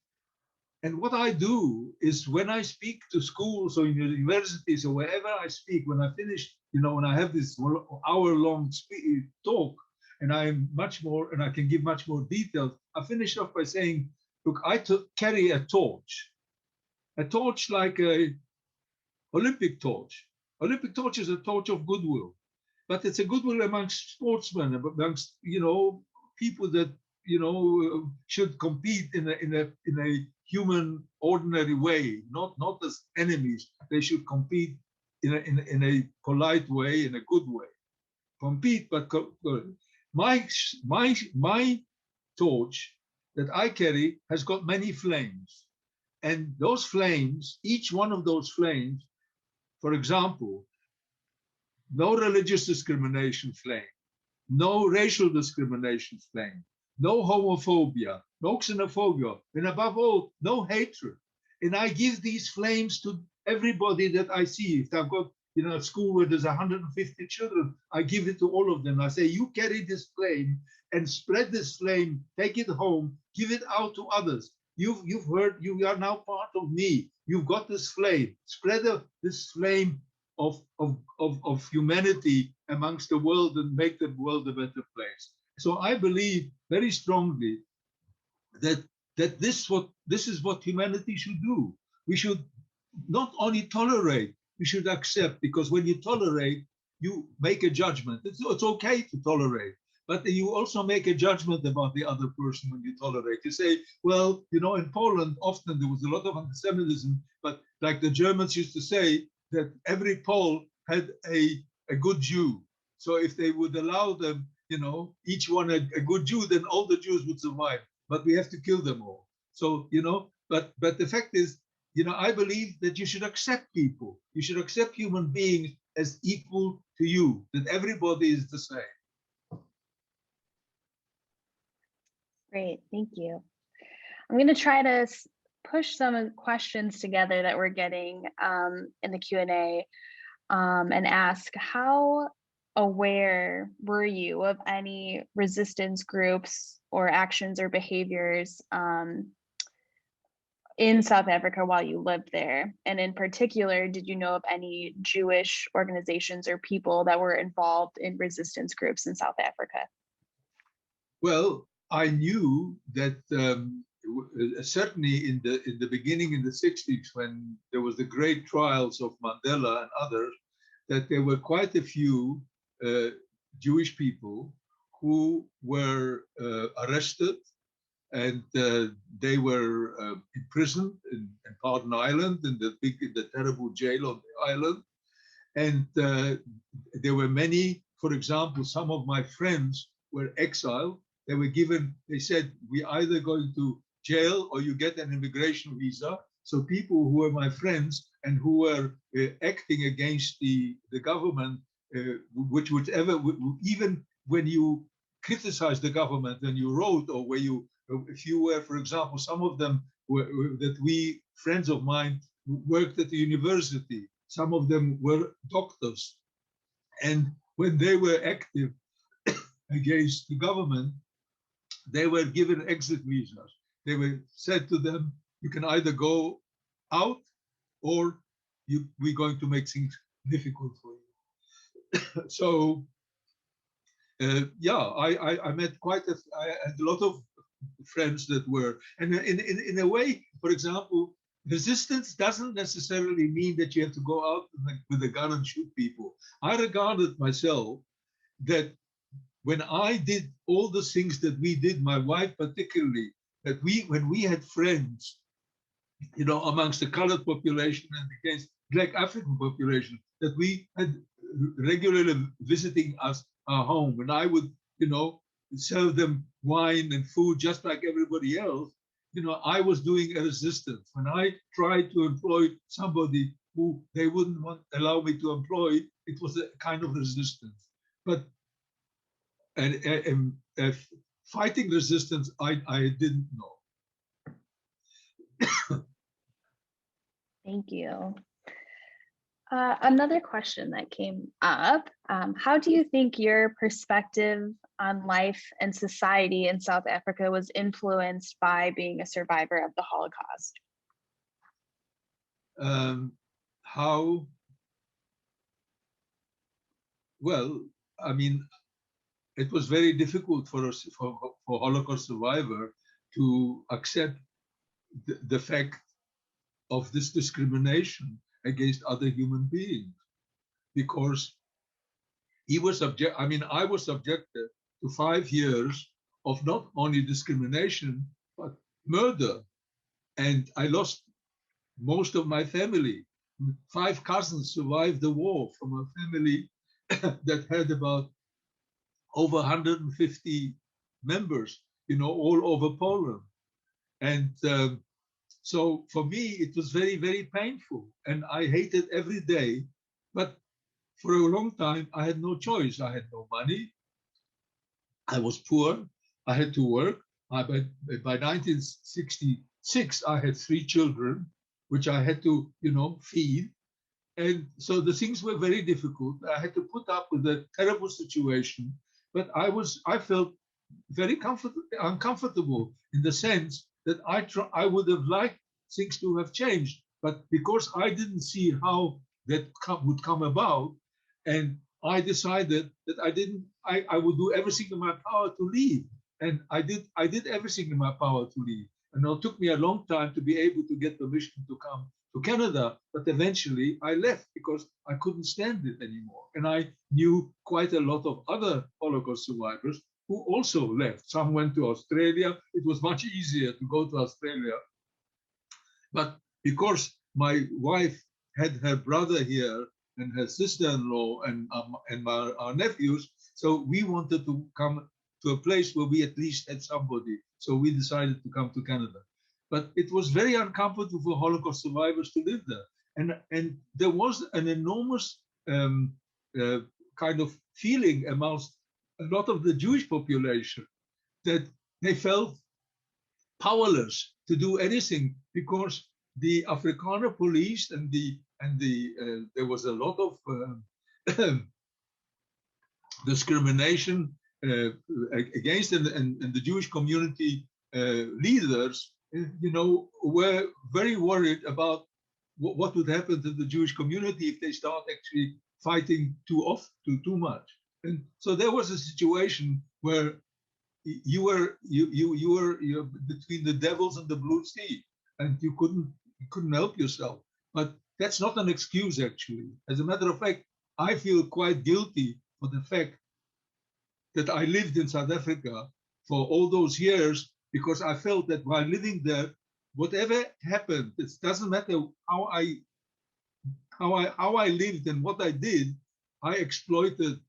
And what I do is, when I speak to schools or in universities or wherever I speak, when I finish, when I have this hour-long talk, and I'm much more, and I can give much more details, I finish off by saying, look, I carry a torch like a Olympic torch. Olympic torch is a torch of goodwill, but it's a goodwill amongst sportsmen, amongst, people that, should compete in a human, ordinary way, not as enemies. They should compete in a polite way, in a good way. Compete, but my torch that I carry has got many flames, and those flames, each one of those flames, for example, no religious discrimination flame, no racial discrimination flame, no homophobia, no xenophobia, and above all, no hatred. And I give these flames to everybody that I see. If I've got, a school where there's 150 children, I give it to all of them. I say, you carry this flame and spread this flame, take it home, give it out to others. You've heard, you are now part of me. You've got this flame. Spread this flame of humanity amongst the world and make the world a better place. So I believe very strongly that this is what humanity should do. We should not only tolerate, we should accept, because when you tolerate, you make a judgment. It's okay to tolerate, but you also make a judgment about the other person when you tolerate. You say, well, in Poland, often there was a lot of anti-Semitism, but like the Germans used to say, that every Pole had a good Jew. So if they would allow them, each one a good Jew, then all the Jews would survive. But we have to kill them all. So, but the fact is, I believe that you should accept people. You should accept human beings as equal to you, that everybody is the same. Great, thank you. I'm going to try to push some questions together that we're getting in the Q&A and ask, how aware were you of any resistance groups or actions or behaviors in South Africa while you lived there? And in particular, did you know of any Jewish organizations or people that were involved in resistance groups in South Africa? Well, I knew that certainly in the beginning, in the 60s, when there was the great trials of Mandela and others, that there were quite a few Jewish people who were arrested, and they were imprisoned in Pardon Island, in the terrible jail on the island. And there were many, for example, some of my friends were exiled. They were given, they said, we either going to jail or you get an immigration visa. So people who were my friends and who were acting against the government, even when you criticize the government and you wrote, or where if you were, for example, some of them friends of mine, worked at the university. Some of them were doctors. And when they were active against the government, they were given exit visas. They were said to them, you can either go out or we're going to make things difficult for you. So, yeah, I met I had a lot of friends that were, and in a way, for example, resistance doesn't necessarily mean that you have to go out with a gun and shoot people. I regarded myself that when I did all the things that we did, my wife particularly, that when we had friends, amongst the colored population and against Black African population, that we had regularly visiting us, our home, and I would, serve them wine and food just like everybody else. I was doing a resistance. When I tried to employ somebody who they wouldn't allow me to employ, it was a kind of resistance. But fighting resistance, I didn't know. Thank you. Another question that came up, how do you think your perspective on life and society in South Africa was influenced by being a survivor of the Holocaust? How? Well, I mean, it was very difficult for us, for Holocaust survivor, to accept the fact of this discrimination against other human beings, because I was subjected to 5 years of not only discrimination, but murder. And I lost most of my family. 5 cousins survived the war from a family that had about over 150 members, all over Poland. And so for me, it was very, very painful. And I hated every day. But for a long time, I had no choice. I had no money. I was poor. I had to work. By 1966, I had 3 children, which I had to, feed. And so the things were very difficult. I had to put up with a terrible situation, but I felt very uncomfortable in the sense that I would have liked things to have changed, but because I didn't see how that would come about, and I decided that I would do everything in my power to leave, and I did everything in my power to leave, and it took me a long time to be able to get permission to come to Canada, but eventually I left because I couldn't stand it anymore, and I knew quite a lot of other Holocaust survivors who also left. Some went to Australia. It was much easier to go to Australia. But because my wife had her brother here and her sister-in-law and our nephews, so we wanted to come to a place where we at least had somebody. So we decided to come to Canada. But it was very uncomfortable for Holocaust survivors to live there. And there was an enormous kind of feeling amongst a lot of the Jewish population that they felt powerless to do anything because the Afrikaner police and there was a lot of discrimination against and the Jewish community leaders, were very worried about what would happen to the Jewish community if they start actually fighting too much. And so there was a situation where you were between the devils and the blue sea, and you couldn't help yourself. But that's not an excuse, actually. As a matter of fact, I feel quite guilty for the fact that I lived in South Africa for all those years, because I felt that while living there, whatever happened, it doesn't matter how I lived and what I did, I exploited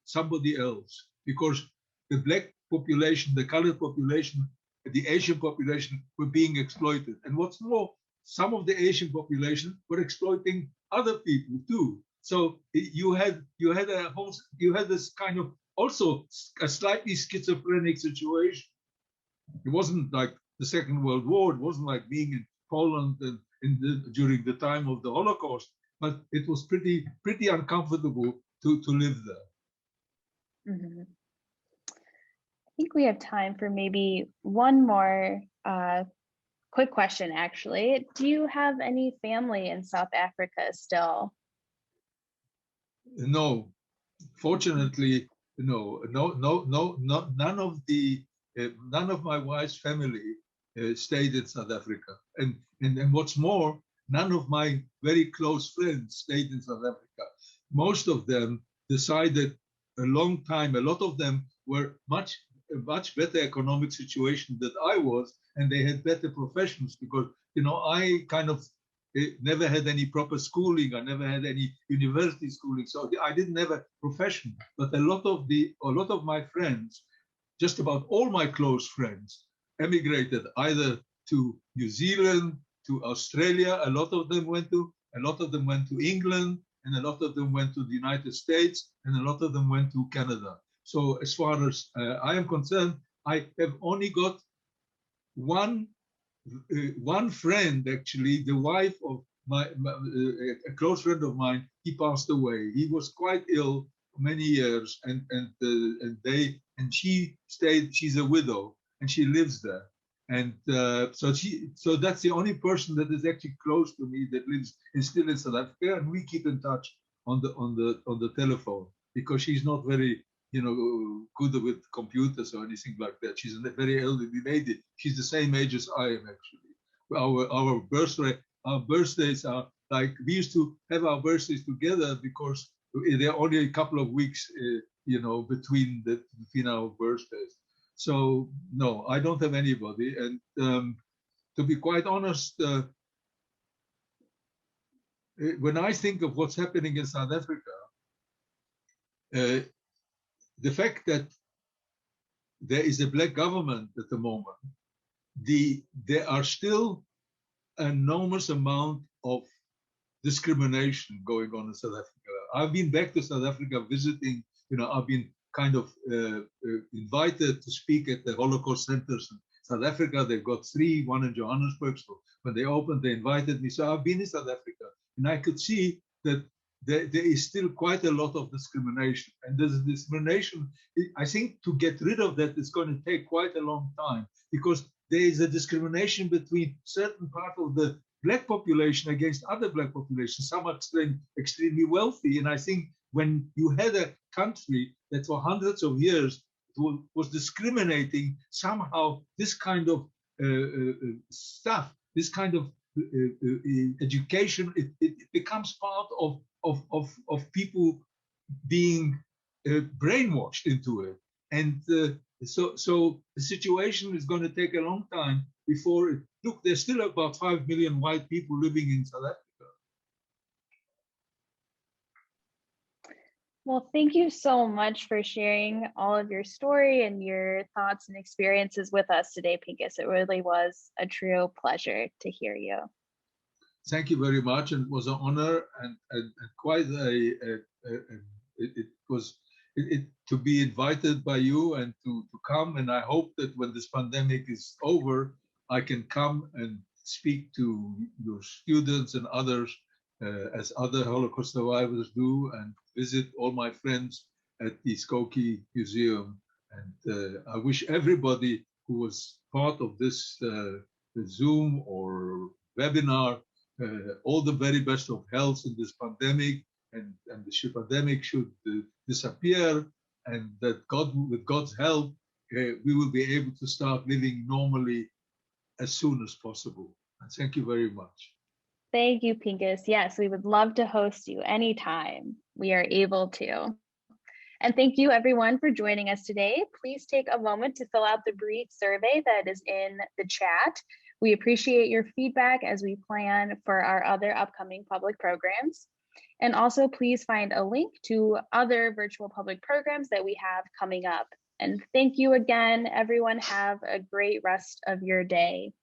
somebody else, because the black population, the colored population, the Asian population were being exploited. And what's more, some of the Asian population were exploiting other people too. So you had this kind of also a slightly schizophrenic situation. It wasn't like the Second World War. It wasn't like being in Poland and during the time of the Holocaust. But it was pretty uncomfortable to live there. Mm-hmm. I think we have time for maybe one more quick question, actually. Do you have any family in South Africa still? No, fortunately, no. None of my wife's family stayed in South Africa, and what's more, none of my very close friends stayed in South Africa. Most of them decided a long time. A lot of them were much better economic situation than I was, and they had better professions, because I kind of never had any proper schooling. I never had any university schooling, so I didn't have a profession. But a lot of my friends, just about all my close friends, emigrated either to New Zealand, to Australia. A lot of them went to England, and a lot of them went to the United States, and a lot of them went to Canada. So as far as I am concerned, I have only got one friend, actually, the wife of a close friend of mine. He passed away. He was quite ill for many years, and she stayed. She's a widow, and she lives there. And so that's the only person that is actually close to me that is still in South Africa, and we keep in touch on the telephone, because she's not very good with computers or anything like that. She's a very elderly lady. She's the same age as I am, actually. Our birthdays are like, we used to have our birthdays together because there are only a couple of weeks between our birthdays. So no, I don't have anybody. And to be quite honest, when I think of what's happening in South Africa, the fact that there is a black government at the moment, there are still an enormous amount of discrimination going on in South Africa. I've been back to South Africa visiting. I've been kind of invited to speak at the Holocaust centers in South Africa. They've got 3, one in Johannesburg. So when they opened, they invited me. So I've been in South Africa, and I could see that there is still quite a lot of discrimination. And this discrimination, I think to get rid of that is going to take quite a long time, because there is a discrimination between certain part of the Black population against other Black populations. Some are extremely wealthy. And I think when you had a country that for hundreds of years was discriminating, somehow this kind of stuff, this kind of education, it becomes part of people being brainwashed into it. And so the situation is going to take a long time before it. Look, there's still about 5 million white people living in South Africa. Well, thank you so much for sharing all of your story and your thoughts and experiences with us today, Pinchas. It really was a true pleasure to hear you. Thank you very much, and it was an honor and quite it was to be invited by you and to come. And I hope that when this pandemic is over, I can come and speak to your students and others as other Holocaust survivors do, and visit all my friends at the Skokie Museum. And I wish everybody who was part of this Zoom or webinar all the very best of health in this pandemic, and the pandemic should disappear, and that with God's help, we will be able to start living normally as soon as possible. And thank you very much. Thank you, Pinchas. Yes, we would love to host you anytime we are able to. And thank you everyone for joining us today. Please take a moment to fill out the brief survey that is in the chat. We appreciate your feedback as we plan for our other upcoming public programs. And also please find a link to other virtual public programs that we have coming up. And thank you again, everyone. Have a great rest of your day.